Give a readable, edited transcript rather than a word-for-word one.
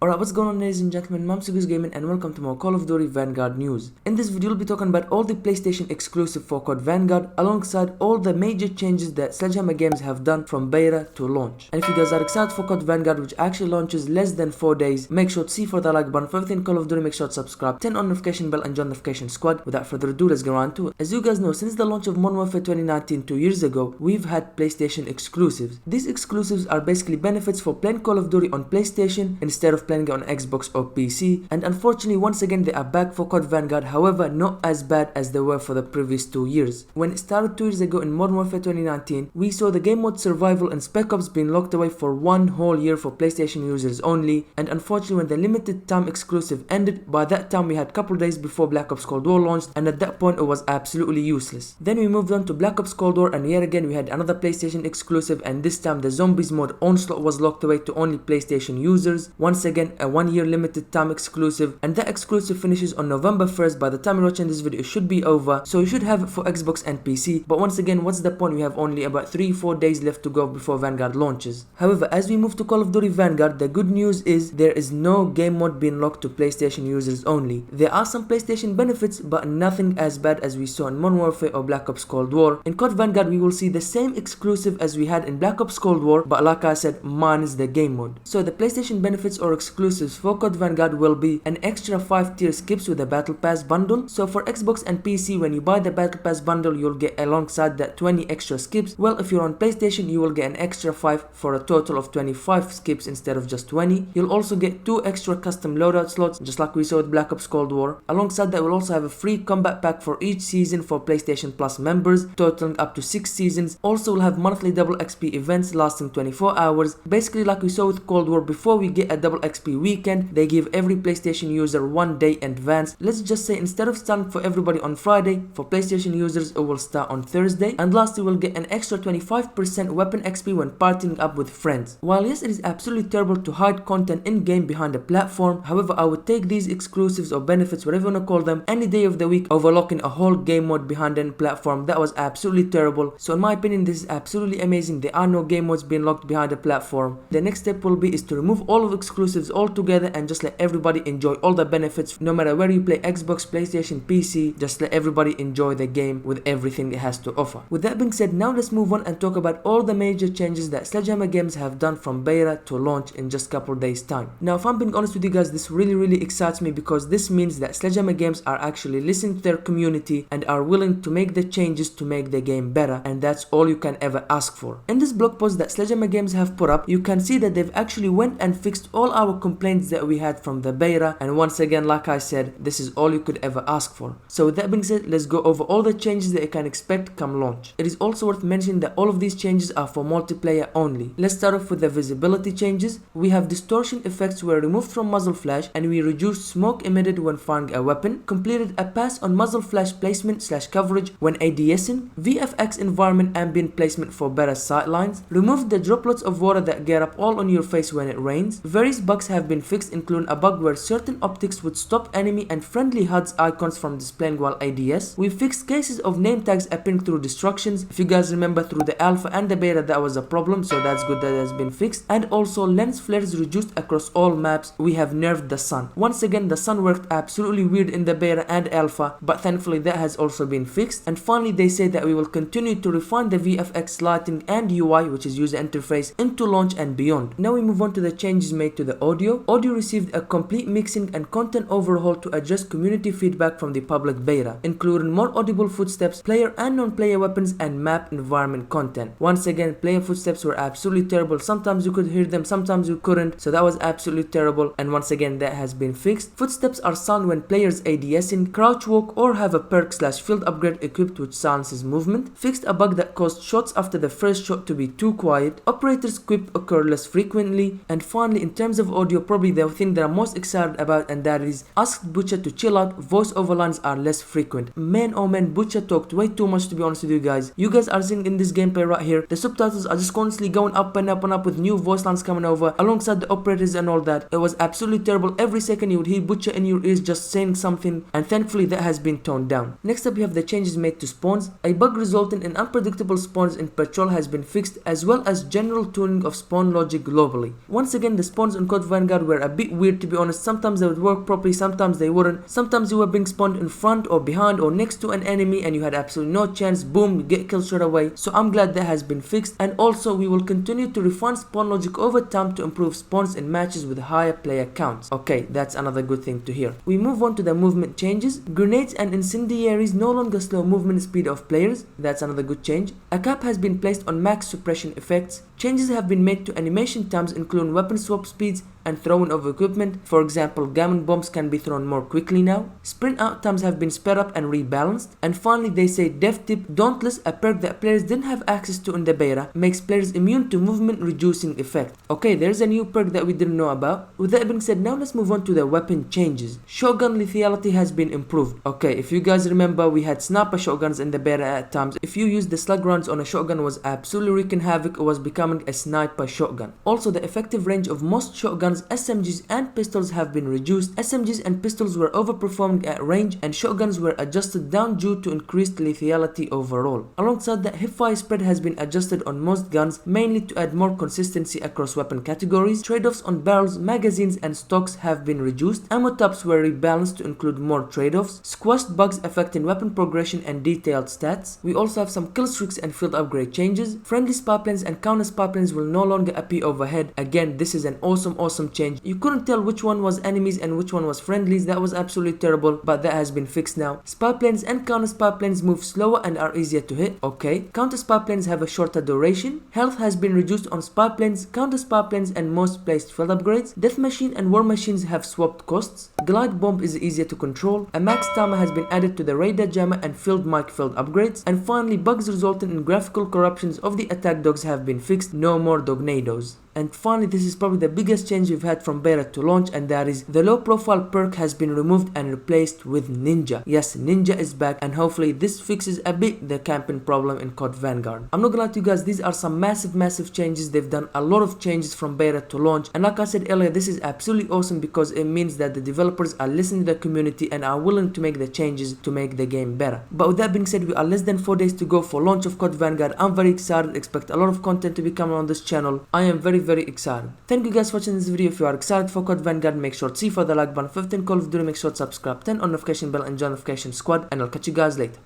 Alright, what's going on, ladies and gentlemen? I'm CTigirsGaming and welcome to more Call of Duty Vanguard news. In this video, we'll be talking about all the PlayStation exclusive for COD Vanguard alongside all the major changes that Sledgehammer Games have done from beta to launch. And if you guys are excited for COD Vanguard, which actually launches less than 4 days, make sure to see for the like button. For everything Call of Duty, make sure to subscribe, turn on notification bell and join notification squad. Without further ado, let's get on to it. As you guys know, since the launch of Modern Warfare 2019 2 years ago, we've had PlayStation exclusives. These exclusives are basically benefits for playing Call of Duty on PlayStation instead of playing it on Xbox or PC, and unfortunately once again they are back for COD Vanguard, however not as bad as they were for the previous 2 years. When it started 2 years ago in Modern Warfare 2019, we saw the game mode Survival and Spec Ops being locked away for 1 whole year for PlayStation users only, and unfortunately when the limited time exclusive ended, by that time we had couple days before Black Ops Cold War launched, and at that point it was absolutely useless. Then we moved on to Black Ops Cold War, and yet again we had another PlayStation exclusive, and this time the Zombies mode Onslaught was locked away to only PlayStation users. Once again a 1 year limited time exclusive, and that exclusive finishes on November 1st. By the time you're watching this video it should be over, so you should have it for Xbox and PC, but once again what's the point? We have only about 3-4 days left to go before Vanguard launches. However, as we move to Call of Duty Vanguard, the good news is there is no game mode being locked to PlayStation users only. There are some PlayStation benefits, but nothing as bad as we saw in Modern Warfare or Black Ops Cold War. In COD Vanguard we will see the same exclusive as we had in Black Ops Cold War, but like I said, minus the game mode. So the PlayStation benefits or exclusives for COD Vanguard will be an extra 5 tier skips with a Battle Pass bundle. So for Xbox and PC, when you buy the Battle Pass bundle, you'll get alongside that 20 extra skips. Well, if you're on PlayStation, you will get an extra 5 for a total of 25 skips instead of just 20. You'll also get 2 extra custom loadout slots, just like we saw with Black Ops Cold War. Alongside that, we'll also have a free combat pack for each season for PlayStation Plus members, totaling up to 6 seasons. Also, we'll have monthly double XP events lasting 24 hours. Basically, like we saw with Cold War, before we get a double XP weekend, they give every PlayStation user 1 day advance. Let's just say instead of starting for everybody on Friday, for PlayStation users it will start on Thursday. And lastly, we'll get an extra 25% weapon XP when partying up with friends. While yes, it is absolutely terrible to hide content in game behind a platform, however I would take these exclusives or benefits, whatever you want to call them, any day of the week over locking a whole game mode behind a platform. That was absolutely terrible. So in my opinion, this is absolutely amazing. There are no game modes being locked behind a platform. The next step will be is to remove all of exclusives altogether and just let everybody enjoy all the benefits, no matter where you play, Xbox, PlayStation, PC. Just let everybody enjoy the game with everything it has to offer. With that being said, now let's move on and talk about all the major changes that Sledgehammer Games have done from beta to launch in just a couple days time. Now if I'm being honest with you guys, this really excites me, because this means that Sledgehammer Games are actually listening to their community and are willing to make the changes to make the game better, and that's all you can ever ask for. In this blog post that Sledgehammer Games have put up, you can see that they've actually went and fixed all our complaints that we had from the beta, and once again, like I said, this is all you could ever ask for. So with that being said, let's go over all the changes that you can expect come launch. It is also worth mentioning that all of these changes are for multiplayer only. Let's start off with the visibility changes. We have distortion effects were removed from muzzle flash, and we reduced smoke emitted when firing a weapon, completed a pass on muzzle flash placement / coverage when ADSing, VFX environment ambient placement for better sightlines, removed the droplets of water that get up all on your face when it rains. Various bugs have been fixed, including a bug where certain optics would stop enemy and friendly HUDs icons from displaying while ADS. We fixed cases of name tags appearing through destructions. If you guys remember, through the alpha and the beta that was a problem, so that's good that has been fixed. And also lens flares reduced across all maps. We have nerfed the sun. Once again, the sun worked absolutely weird in the beta and alpha, but thankfully that has also been fixed. And finally, they say that we will continue to refine the VFX lighting and UI, which is user interface, into launch and beyond. Now we move on to the changes made to the audio. Audio received a complete mixing and content overhaul to address community feedback from the public beta, including more audible footsteps, player and non-player weapons, and map environment content. Once again, player footsteps were absolutely terrible. Sometimes you could hear them, sometimes you couldn't, so that was absolutely terrible, and once again that has been fixed. Footsteps are sound when players ADSing, crouch walk, or have a perk / field upgrade equipped which silences movement. Fixed a bug that caused shots after the first shot to be too quiet. Operators quip occur less frequently. And finally, in terms of audio, probably the thing that I'm most excited about, and that is asked Butcher to chill out. Voice over lines are less frequent. Man, oh man, Butcher talked way too much, to be honest with you guys. You guys are seeing in this gameplay right here, the subtitles are just constantly going up and up and up with new voice lines coming over alongside the operators and all that. It was absolutely terrible. Every second you would hear Butcher in your ears just saying something, and thankfully that has been toned down. Next up, we have the changes made to spawns. A bug resulting in unpredictable spawns in Patrol has been fixed, as well as general tuning of spawn logic globally. Once again, the spawns in COD Vanguard were a bit weird, to be honest. Sometimes they would work properly, sometimes they wouldn't. Sometimes you were being spawned in front or behind or next to an enemy and you had absolutely no chance, boom, you get killed straight away. So I'm glad that has been fixed, and also we will continue to refine spawn logic over time to improve spawns in matches with higher player counts. Okay, that's another good thing to hear. We move on to the movement changes. Grenades and incendiaries no longer slow movement speed of players. That's another good change. A cap has been placed on max suppression effects. Changes have been made to animation times, including weapon swap speeds and throwing of equipment. For example, gammon bombs can be thrown more quickly now. Sprint out times have been sped up and rebalanced. And finally, they say Dev Tip Dauntless, a perk that players didn't have access to in the beta, makes players immune to movement reducing effect. Okay, there's a new perk that we didn't know about. With that being said, now let's move on to the weapon changes. Shotgun lethality has been improved. Okay, if you guys remember, we had sniper shotguns in the beta at times. If you used the slug rounds on a shotgun, it was absolutely wreaking havoc. It was becoming a sniper shotgun. Also, the effective range of most shotguns, SMGs and pistols have been reduced. SMGs and pistols were overperforming at range, and shotguns were adjusted down due to increased lethality overall. Alongside that, hipfire spread has been adjusted on most guns, mainly to add more consistency across weapon categories. Trade-offs on barrels, magazines and stocks have been reduced. Ammo types were rebalanced to include more trade-offs. Squashed bugs affecting weapon progression and detailed stats. We also have some kill streaks and field upgrade changes. Friendly spy planes and counter spy planes will no longer appear overhead. Again, this is an awesome change. You couldn't tell which one was enemies and which one was friendlies. That was absolutely terrible, but that has been fixed now. Spy planes and counter spy planes move slower and are easier to hit. Okay, counter spy planes have a shorter duration. Health has been reduced on spy planes, counter spy planes and most placed field upgrades. Death machine and war machines have swapped costs. Glide bomb is easier to control. A max timer has been added to the radar jammer and field mic field upgrades. And finally, bugs resulting in graphical corruptions of the attack dogs have been fixed. No more dognados. And finally, this is probably the biggest change we've had from beta to launch, and that is the low profile perk has been removed and replaced with Ninja. Yes, Ninja is back, and hopefully this fixes a bit the camping problem in COD Vanguard. I'm not gonna lie to you guys, these are some massive changes. They've done a lot of changes from beta to launch, and like I said earlier, this is absolutely awesome because it means that the developers are listening to the community and are willing to make the changes to make the game better. But with that being said, we are less than 4 days to go for launch of COD Vanguard. I'm very excited, expect a lot of content to be coming on this channel. I am very excited. Thank you guys for watching this video. If you are excited for COD Vanguard, make sure to see for the like button. 15 Call of Duty, make sure to subscribe, 10 on notification bell and join notification squad, and I'll catch you guys later.